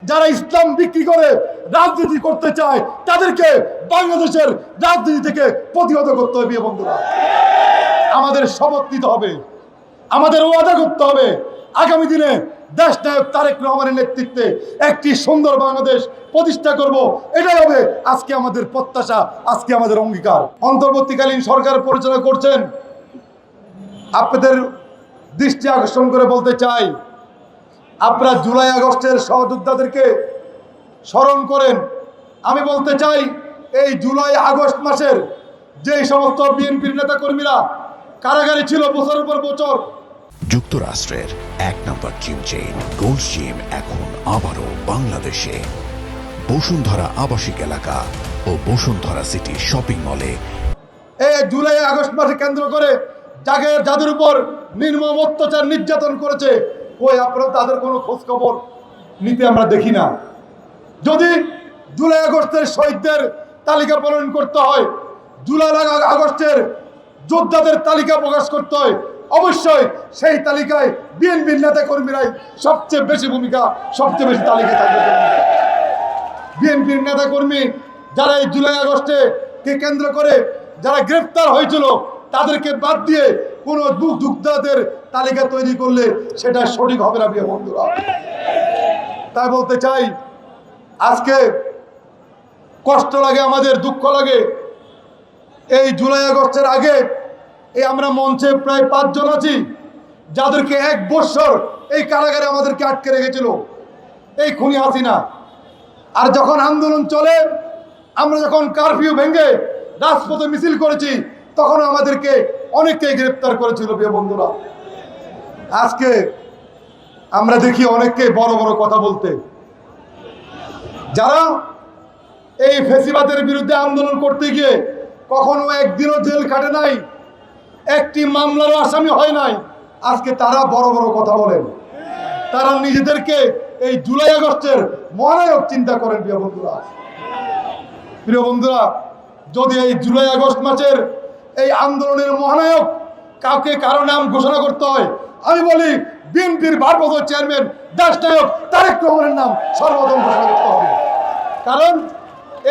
যারা ইসলাম বিক্রি করে রাজনীতি করতে চায় তাদেরকে বাংলাদেশের রাজনীতি থেকে প্রতিহত করতে হবে। বন্ধুরা, আমাদের শপথ নিতে হবে, আমাদের ওয়াদা করতে হবে, আগামী দিনে দেশ নায়ক তারেক রহমানের নেতৃত্বে একটি সুন্দর বাংলাদেশ প্রতিষ্ঠা করব। এটাই হবে আজকে আমাদের প্রত্যাশা, আজকে আমাদের অঙ্গীকার। অন্তর্বর্তীকালীন সরকার পরিচালনা করছেন, আপনাদের দৃষ্টি আকর্ষণ করে বলতে চাই, আপনারা জুলাই আগস্টের সহযোদ্ধাদেরকে স্মরণ করেন। আমি বলতে চাই, এই জুলাই আগস্ট মাসের যে সমস্ত বিএনপির নেতাকর্মীরা কারাগারে ছিল বছরের পর বছর, যুক্তরাষ্ট্রের ১ নম্বর জিম চেইন গোল্ড জিম এখন আবারও বাংলাদেশে। বসুন্ধরা আবাসিক এলাকা ও বসুন্ধরা সিটি শপিং মলে এই জুলাই আগস্ট মাসে কেন্দ্র করে যাদের উপর নির্মম অত্যাচার নির্যাতন করেছে, ওই আপনারা তাদের কোনো খোঁজ খবর নিতে আমরা দেখি না। যদি জুলাই আগস্টের শহীদদের তালিকা প্রণয়ন করতে হয়, জুলাই আগস্টের যোদ্ধাদের তালিকা প্রকাশ করতে হয়, অবশ্যই সেই তালিকায় বিএনপির নেতা কর্মীরাই সবচেয়ে বেশি ভূমিকা, সবচেয়ে বেশি তালিকায় থাকবে। বিএনপির নেতা কর্মী যারা এই জুলাই আগস্টে কে কেন্দ্র করে যারা গ্রেফতার হয়েছিল, তাদেরকে বাদ দিয়ে কোনো যোদ্ধাদের তালিকা তৈরি করলে সেটা সঠিক হবে না। প্রিয় বন্ধুরা, তাই বলতে চাই, আজকে কষ্ট লাগে, আমাদের দুঃখ লাগে। এই জুলাই আগস্টের আগে আমরা মঞ্চে প্রায় 5 জন আছি যাদেরকে 1 বছর এই কারাগারে আমাদেরকে আটকে রেখেছিল এই খুনি হাসিনা। আর যখন আন্দোলন চলে, আমরা যখন কারফিউ ভেঙে রাজপথে মিছিল করেছি, তখন আমাদেরকে অনেককেই গ্রেপ্তার করেছিল। প্রিয় বন্ধুরা, আজকে আমরা দেখি অনেককে বড় বড় কথা বলতে, যারা এই ফ্যাসিবাদের বিরুদ্ধে আন্দোলন করতে গিয়ে কখনো একদিনও জেল কাটে নাই, একটি মামলারও আসামি হয় নাই, আজকে তারা বড় বড় কথা বলেন। তারা নিজেদেরকে এই জুলাই আগস্টের মহানায়ক চিন্তা করেন। প্রিয় বন্ধুরা, যদি এই জুলাই আগস্ট মাসের এই আন্দোলনের মহানায়ক কাউকে কারো নাম ঘোষণা করতে হয়, আমি বলি বিএনপির ভারপ্রাপ্ত চেয়ারম্যান দেশ নায়ক তারেক রহমানের নাম সর্বপ্রথম ঘোষণা করতে হবে। কারণ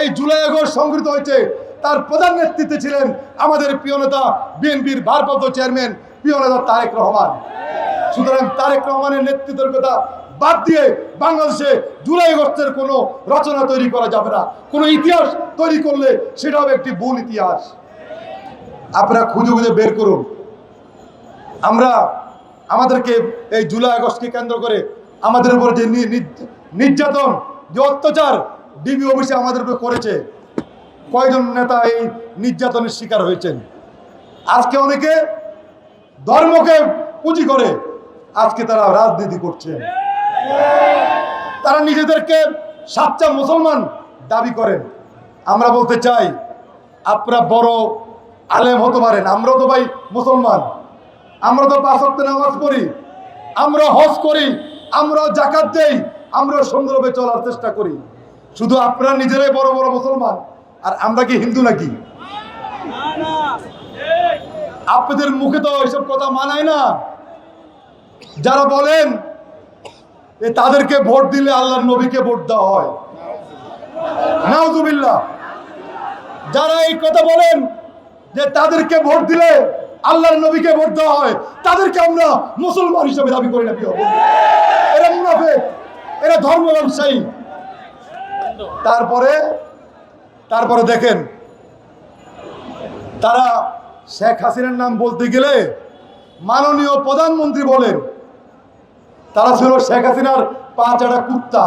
এই জুলাই আগস্ট সংগৃহীত হয়েছে, তার প্রধান নেতৃত্বে ছিলেন আমাদের প্রিয় নেতা বিএনপির ভারপ্রাপ্ত চেয়ারম্যান প্রিয় নেতা তারেক রহমান। সুতরাং তারেক রহমানের নেতৃত্বের কথা বাদ দিয়ে বাংলাদেশে জুলাই আগস্টের কোনো রচনা তৈরি করা যাবে না। কোনো ইতিহাস তৈরি করলে সেটা হবে একটি ভুল ইতিহাস। আপনারা খুঁজে খুঁজে বের করুন। আমাদেরকে এই জুলাই আগস্টকে কেন্দ্র করে আমাদের উপর যে নির্যাতন, যে অত্যাচার ডিবি অফিসে আমাদের উপর করেছে, কয়জন নেতা এই নির্যাতনের শিকার হয়েছেন। আজকে অনেকে ধর্মকে পুঁজি করে আজকে তারা রাজনীতি করছেন, তারা নিজেদেরকে সাচ্চা মুসলমান দাবি করেন। আমরা বলতে চাই, আপনারা বড় আলেম হতে পারেন, আমরাও তো ভাই মুসলমান, আমরা তো 5 ওয়াক্ত নামাজ পড়ি, আমরা হজ করি, আমরা যাকাত দেই, আমরা সুন্দরভাবে চলার চেষ্টা করি। শুধু আপনারা নিজেরাই বড় বড় মুসলমান, আর আমরা কি হিন্দু নাকি? আপনাদের মুখে তো এইসব কথা মানায় না। যারা বলেন যে তাদেরকে ভোট দিলে আল্লাহর নবীকে ভোট দেওয়া হয়, নাউজুবিল্লাহ, যারা এই কথা বলেন যে তাদেরকে ভোট দিলে আল্লাহর নবীকে ভোট দেওয়া হয়, তাদেরকে আমরা মুসলমান হিসেবে দাবি করি না। কি হবে? এরা মুনাফিক, এরা ধর্ম ব্যবসায়ী। তারপরে দেখেন, তারা শেখ হাসিনার নাম বলতে গেলে মাননীয় প্রধানমন্ত্রী বলেন। তারা ছিল শেখ হাসিনার পা চাটা কুত্তা।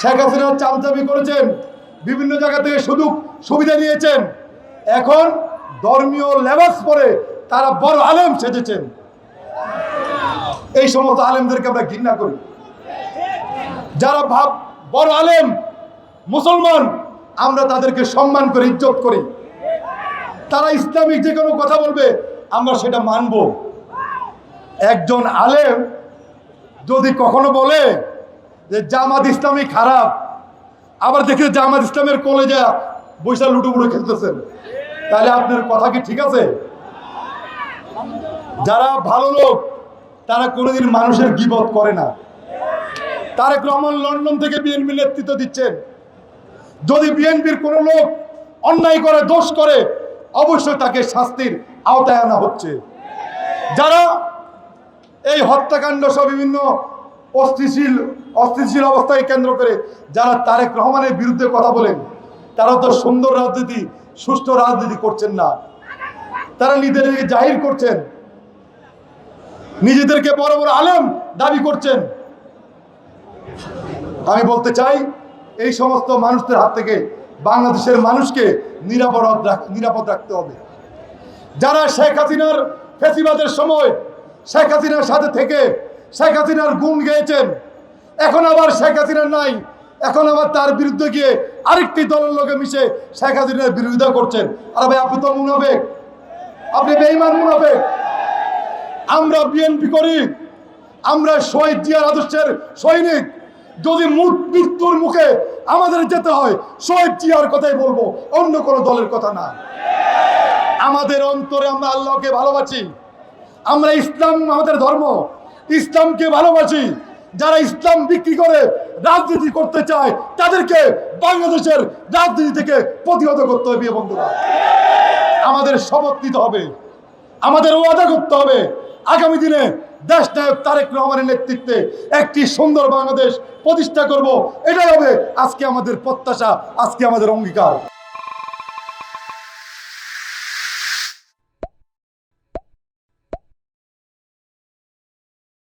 শেখ হাসিনার চামচামি করেছেন, বিভিন্ন জায়গা থেকে সুবিধা নিয়েছেন। এখন ধর্মীয় লেবাস পরে তারা বড় আলেম সেজেছেন। এই সমস্ত আলেমদেরকে আমরা ঘৃণা করি। যারা বড় আলেম মুসলমান, আমরা তাদেরকে সম্মান করে ইজ্জত করি। তারা ইসলামিক যে কোনো কথা বলবে, আমরা সেটা মানব। একজন আলেম যদি কখনো বলে যে জামাত ইসলামী খারাপ, আবার দেখে জামাত ইসলামের কলেজে বৈশা লুডুবুডু খেলতেছেন, তাহলে আপনার কথা কি ঠিক আছে? যারা ভালো লোক তারা কোনোদিন মানুষের গীবত করে না। তারেক রহমান লন্ডন থেকে বিএনপি নেতৃত্ব দিচ্ছেন। যদি বিএনপির কোনো লোক অন্যায় করে, দোষ করে, অবশ্যই তাকে শাস্তির আওতায় আনা হচ্ছে। যারা এই হত্যাকাণ্ড সহ বিভিন্ন অস্থিতিশীল অবস্থাকে কেন্দ্র করে যারা তারেক রহমানের বিরুদ্ধে কথা বলেন, তারা তো সুন্দর রাজনীতি, সুষ্ঠু রাজনীতি করছেন না। তারা নিজেদেরকে জাহির করছেন, নিজেদেরকে বড় বড় আলেম দাবি করছেন। আমি বলতে চাই, এই সমস্ত মানুষদের হাত থেকে বাংলাদেশের মানুষকে নিরাপদ রাখতে হবে। যারা শেখ হাসিনার ফেসিবাদের সময় শেখ হাসিনার সাথে থেকে শেখ হাসিনার গুণ গেয়েছেন, এখন আবার শেখ হাসিনার নাই, এখন আবার তার বিরুদ্ধে গিয়ে আরেকটি দলের লোকে মিশে শেখ হাসিনার বিরোধিতা করছেন। আর ভাই, আপনি তো মুনাফেক, আপনি বেঈমান মুনাফেক। আমরা বিএনপি করি, আমরা শহীদ জিয়ার আদর্শের সৈনিক। যদি মৃত্যুর মুখে আমাদের যেতে হয়, শহীদ জিয়ার কথাই বলবো, অন্য কোনো দলের কথা না। আমাদের অন্তরে আমরা আল্লাহকে ভালোবাসি, আমরা ইসলাম আমাদের ধর্ম, ইসলামকে ভালোবাসি। যারা ইসলাম বিক্রি করে রাজনীতি করতে চায়, তাদেরকে বাংলাদেশের রাজনীতি থেকে প্রতিহত করতে হবে। বন্ধুরা, আমাদের শপথ নিতে হবে, আমাদের ওয়াদা করতে হবে, আগামী দিনে দেশ নায়ক তারেক রহমানের নেতৃত্বে একটি সুন্দর বাংলাদেশ প্রতিষ্ঠা করব। এটাই হবে আজকে আমাদের প্রত্যাশা, আজকে আমাদের অঙ্গীকার।